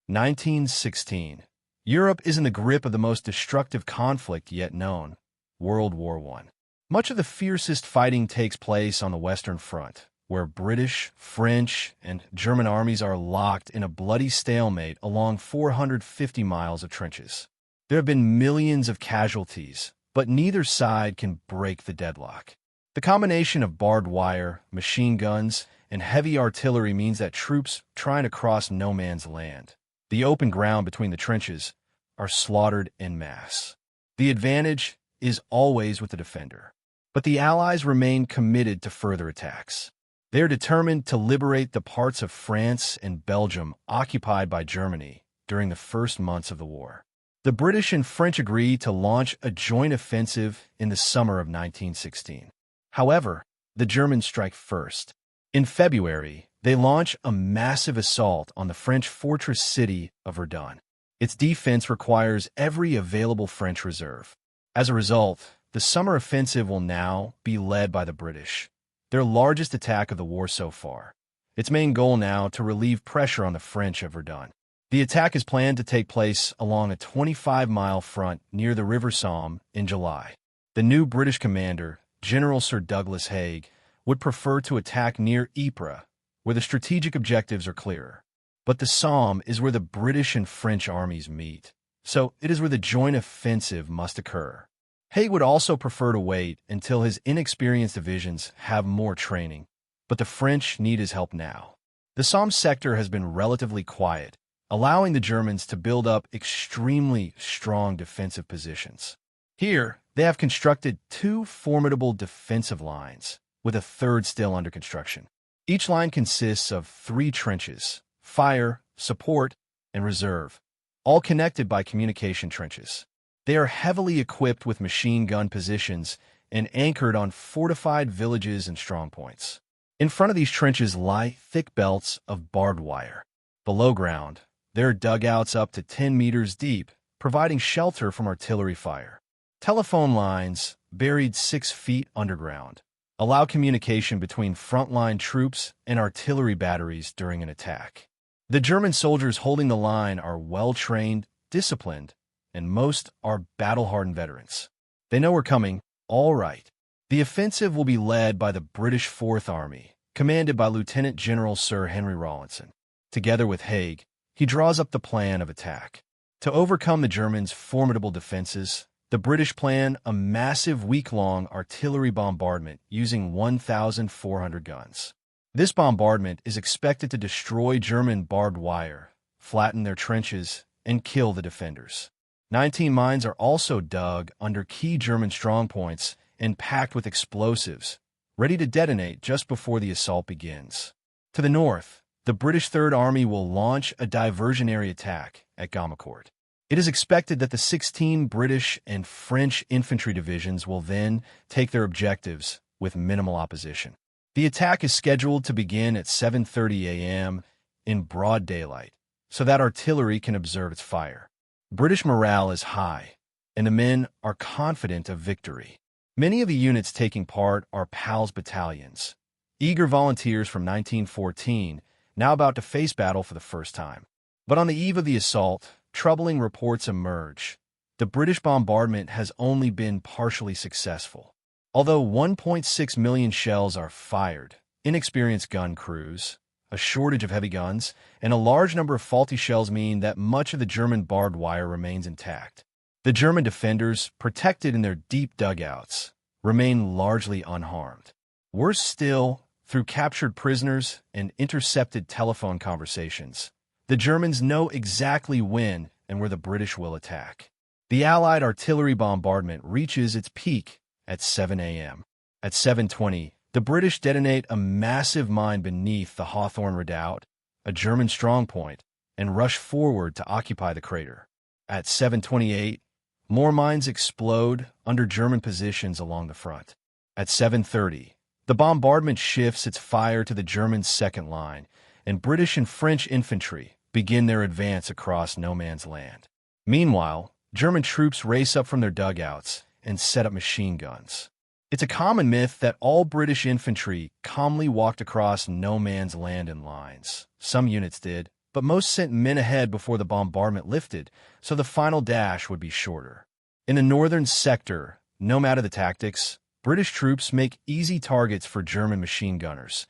1916. Europe is in the grip of the most destructive conflict yet known, World War I. Much of the fiercest fighting takes place on the Western Front, where British, French, and German armies are locked in a bloody stalemate along 450 miles of trenches. There have been millions of casualties, but neither side can break the deadlock. The combination of barbed wire, machine guns, and heavy artillery means that troops trying to cross no man's land, the open ground between the trenches, are slaughtered en masse. The advantage is always with the defender, but the Allies remain committed to further attacks. They are determined to liberate the parts of France and Belgium occupied by Germany during the first months of the war. The British and French agree to launch a joint offensive in the summer of 1916. However, the Germans strike first. In February, they launch a massive assault on the French fortress city of Verdun. Its defense requires every available French reserve. As a result, the summer offensive will now be led by the British, their largest attack of the war so far. Its main goal now to relieve pressure on the French of Verdun. The attack is planned to take place along a 25-mile front near the River Somme in July. The new British commander, General Sir Douglas Haig, would prefer to attack near Ypres, where the strategic objectives are clearer. But the Somme is where the British and French armies meet, so it is where the joint offensive must occur. Haig would also prefer to wait until his inexperienced divisions have more training, but the French need his help now. The Somme sector has been relatively quiet, allowing the Germans to build up extremely strong defensive positions. Here, they have constructed two formidable defensive lines, with a third still under construction. Each line consists of 3 trenches: fire, support, and reserve, all connected by communication trenches. They are heavily equipped with machine gun positions and anchored on fortified villages and strongpoints. In front of these trenches lie thick belts of barbed wire. Below ground, there are dugouts up to 10 meters deep, providing shelter from artillery fire. Telephone lines, buried 6 feet underground, allow communication between frontline troops and artillery batteries during an attack. The German soldiers holding the line are well-trained, disciplined, and most are battle-hardened veterans. They know we're coming, all right. The offensive will be led by the British Fourth Army, commanded by Lieutenant General Sir Henry Rawlinson. Together with Haig, he draws up the plan of attack. To overcome the Germans' formidable defenses, the British plan a massive week-long artillery bombardment using 1,400 guns. This bombardment is expected to destroy German barbed wire, flatten their trenches, and kill the defenders. 19 mines are also dug under key German strongpoints and packed with explosives, ready to detonate just before the assault begins. To the north, the British Third Army will launch a diversionary attack at Gommecourt. It is expected that the 16 British and French infantry divisions will then take their objectives with minimal opposition. The attack is scheduled to begin at 7:30 a.m. in broad daylight, so that artillery can observe its fire. British morale is high, and the men are confident of victory. Many of the units taking part are PALS battalions, eager volunteers from 1914, now about to face battle for the first time. But on the eve of the assault, troubling reports emerge. The British bombardment has only been partially successful. Although 1.6 million shells are fired, inexperienced gun crews, a shortage of heavy guns, and a large number of faulty shells mean that much of the German barbed wire remains intact. The German defenders, protected in their deep dugouts, remain largely unharmed. Worse still, through captured prisoners and intercepted telephone conversations, the Germans know exactly when and where the British will attack. The Allied artillery bombardment reaches its peak at 7 a.m. At 7:20, the British detonate a massive mine beneath the Hawthorne Redoubt, a German strongpoint, and rush forward to occupy the crater. At 7:28, more mines explode under German positions along the front. At 7:30, the bombardment shifts its fire to the Germans' second line, and British and French infantry begin their advance across no man's land. Meanwhile, German troops race up from their dugouts and set up machine guns. It's a common myth that all British infantry calmly walked across no man's land in lines. Some units did, but most sent men ahead before the bombardment lifted, so the final dash would be shorter. In the northern sector, no matter the tactics, British troops make easy targets for German machine gunners,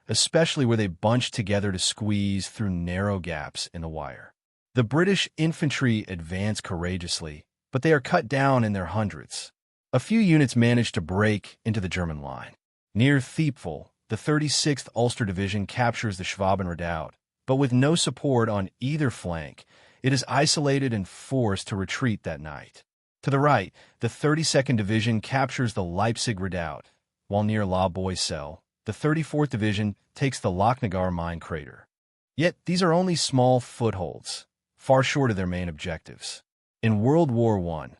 especially where they bunch together to squeeze through narrow gaps in the wire. The British infantry advance courageously, but they are cut down in their hundreds. A few units manage to break into the German line. Near Thiepval, the 36th Ulster Division captures the Schwaben Redoubt, but with no support on either flank, it is isolated and forced to retreat that night. To the right, the 32nd Division captures the Leipzig Redoubt, while near La Boisselle, the 34th Division takes the Lochnagar mine crater. Yet these are only small footholds, far short of their main objectives. In World War I,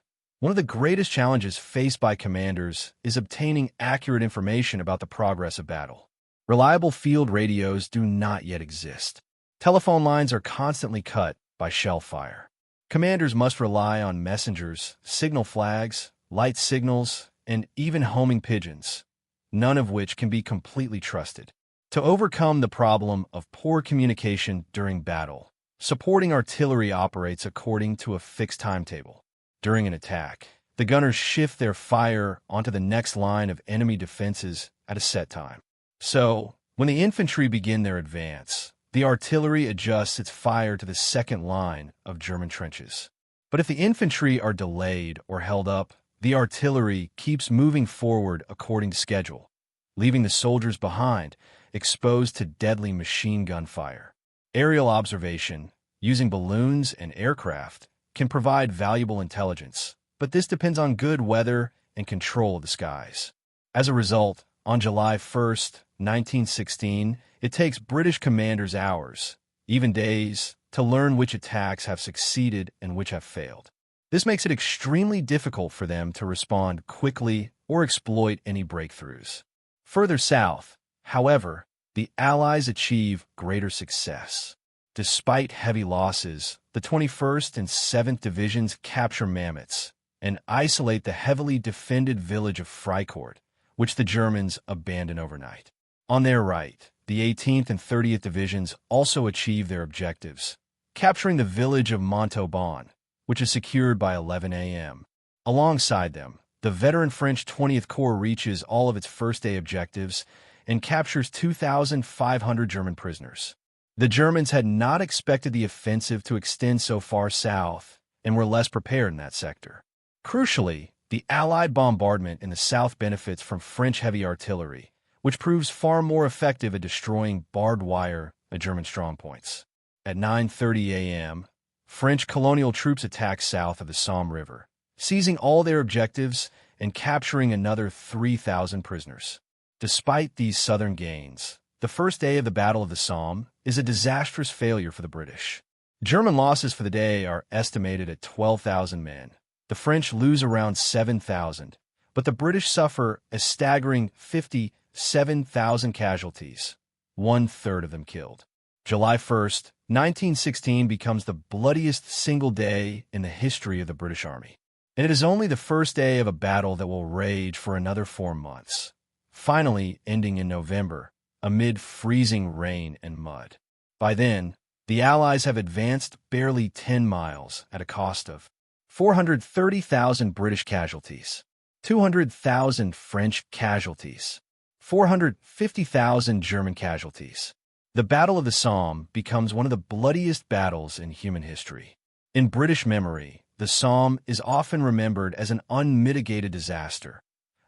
one of the greatest challenges faced by commanders is obtaining accurate information about the progress of battle. Reliable field radios do not yet exist. Telephone lines are constantly cut by shell fire. Commanders must rely on messengers, signal flags, light signals, and even homing pigeons, none of which can be completely trusted. To overcome the problem of poor communication during battle, supporting artillery operates according to a fixed timetable. During an attack, the gunners shift their fire onto the next line of enemy defenses at a set time. So, when the infantry begin their advance, the artillery adjusts its fire to the second line of German trenches. But if the infantry are delayed or held up, the artillery keeps moving forward according to schedule, leaving the soldiers behind, exposed to deadly machine gun fire. Aerial observation, using balloons and aircraft, can provide valuable intelligence, but this depends on good weather and control of the skies. As a result, on July 1st, 1916, it takes British commanders hours, even days, to learn which attacks have succeeded and which have failed. This makes it extremely difficult for them to respond quickly or exploit any breakthroughs. Further south, however, the Allies achieve greater success. Despite heavy losses, the 21st and 7th Divisions capture Mammoets and isolate the heavily defended village of Fricourt, which the Germans abandon overnight. On their right, the 18th and 30th Divisions also achieve their objectives, capturing the village of Montauban, which is secured by 11 a.m. Alongside them, the veteran French 20th Corps reaches all of its first-day objectives and captures 2,500 German prisoners. The Germans had not expected the offensive to extend so far south and were less prepared in that sector. Crucially, the Allied bombardment in the south benefits from French heavy artillery, which proves far more effective at destroying barbed wire at German strongpoints. At 9:30 a.m., French colonial troops attack south of the Somme River, seizing all their objectives and capturing another 3,000 prisoners. Despite these southern gains, the first day of the Battle of the Somme is a disastrous failure for the British. German losses for the day are estimated at 12,000 men. The French lose around 7,000, but the British suffer a staggering 57,000 casualties, one-third of them killed. July 1st, 1916 becomes the bloodiest single day in the history of the British Army. And it is only the first day of a battle that will rage for another 4 months, finally ending in November, amid freezing rain and mud. By then, the Allies have advanced barely 10 miles at a cost of 430,000 British casualties, 200,000 French casualties, 450,000 German casualties. The Battle of the Somme becomes one of the bloodiest battles in human history. In British memory, the Somme is often remembered as an unmitigated disaster,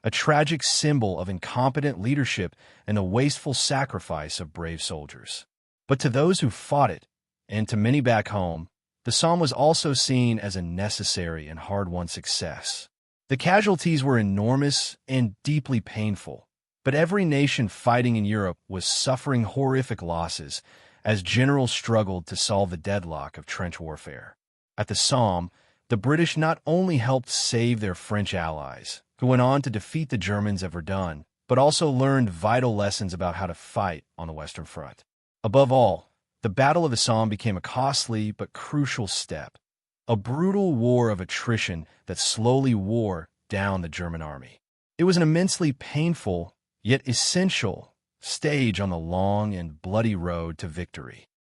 a tragic symbol of incompetent leadership and the wasteful sacrifice of brave soldiers. But to those who fought it, and to many back home, the Somme was also seen as a necessary and hard-won success. The casualties were enormous and deeply painful, but every nation fighting in Europe was suffering horrific losses as generals struggled to solve the deadlock of trench warfare. At the Somme, the British not only helped save their French allies, who went on to defeat the Germans at Verdun, but also learned vital lessons about how to fight on the Western Front. Above all, the Battle of the Somme became a costly but crucial step, a brutal war of attrition that slowly wore down the German army. It was an immensely painful, yet essential, stage on the long and bloody road to victory.